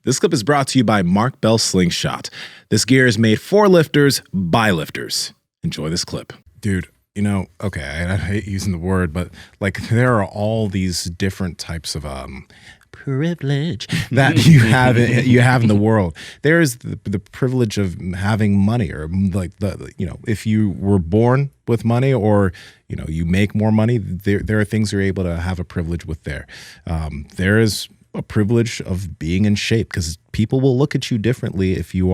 This clip is brought to you by Mark Bell Slingshot. This gear is made for lifters by lifters. Enjoy this clip. Dude, you know, okay, I hate using the word, but like there are all these different types of privilege that you have in the world. There is the privilege of having money, or like if you were born with money, or you make more money. There are things you're able to have a privilege with there. There is a privilege of being in shape, because people will look at you differently if you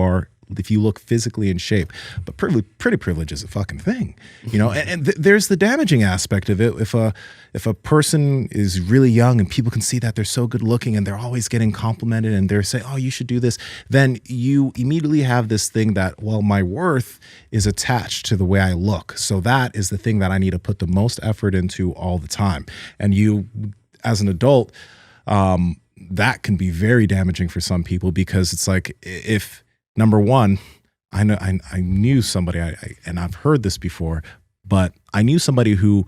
look physically in shape. But pretty privilege is a fucking thing, and there's the damaging aspect of it. If a person is really young and people can see that they're so good looking and they're always getting complimented and they're saying, oh, you should do this, then you immediately have this thing that, well, my worth is attached to the way I look. So that is the thing that I need to put the most effort into all the time. And you, as an adult, that can be very damaging for some people, because it's like, if number one, I knew somebody, and I've heard this before, but I knew somebody who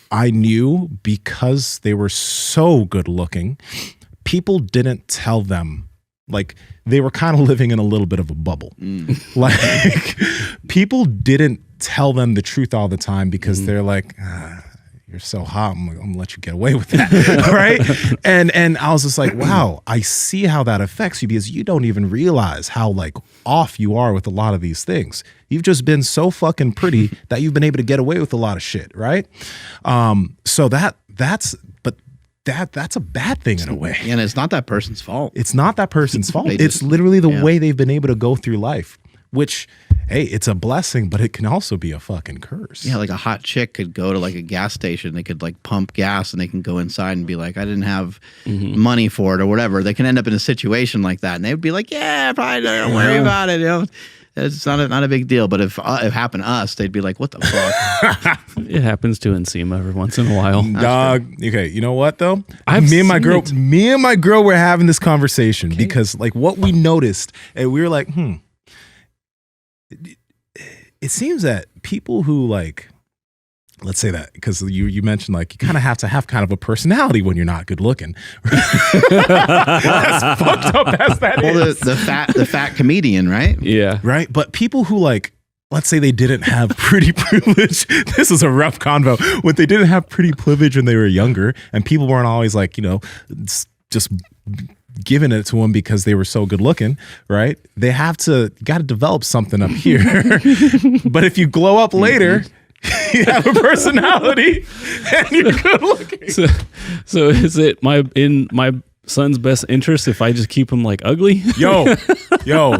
I knew because they were so good looking, people didn't tell them, like they were kind of living in a little bit of a bubble. Like people didn't tell them the truth all the time, because they're like, you're so hot, I'm gonna let you get away with that. Right? And I was just like, wow, I see how that affects you, because you don't even realize how like off you are with a lot of these things. You've just been so fucking pretty that you've been able to get away with a lot of shit, right? So that's a bad thing in a way. And it's not that person's fault. It's not that person's fault. It's literally the way they've been able to go through life, which, hey, it's a blessing, but it can also be a fucking curse. Yeah, like a hot chick could go to like a gas station, they could like pump gas, and they can go inside and be like, I didn't have money for it or whatever. They can end up in a situation like that, and they would be like, yeah, probably don't worry about it. It's not a big deal. But if it happened to us, they'd be like, what the fuck? It happens to Nsima every once in a while. Dog. Okay, you know what though? Me and my girl were having this conversation because like what we noticed, and we were like, it seems that people who like, let's say that, because you mentioned like you kind of have to have kind of a personality when you're not good looking. That's fucked up as that is. The fat comedian, right? Yeah. Right. But people who like, let's say they didn't have pretty privilege. This is a rough convo. When they didn't have pretty privilege when they were younger, and people weren't always like, just giving it to them because they were so good looking, right? They got to develop something up here. But if you glow up later, you have a personality and you're good looking. So is it in my son's best interest if I just keep him like ugly? Yo,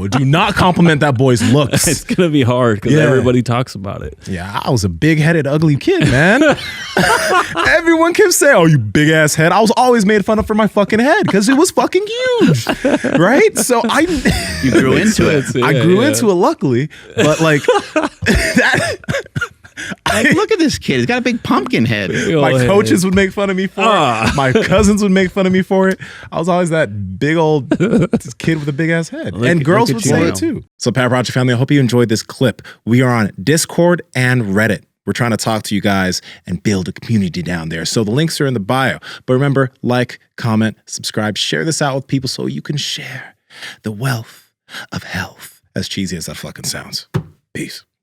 do not compliment that boy's looks. It's gonna be hard because everybody talks about it. Yeah, I was a big-headed, ugly kid, man. Everyone kept saying, "Oh, you big ass head." I was always made fun of for my fucking head because it was fucking huge, right? So you grew into it. I grew into it, luckily, but like that. Look at this kid. He's got a big pumpkin head. My coaches would make fun of me for it. My cousins would make fun of me for it. I was always that big old kid with a big ass head. And girls would say it too. So Pat Project family, I hope you enjoyed this clip. We are on Discord and Reddit. We're trying to talk to you guys and build a community down there. So the links are in the bio. But remember, like, comment, subscribe, share this out with people so you can share the wealth of health. As cheesy as that fucking sounds. Peace.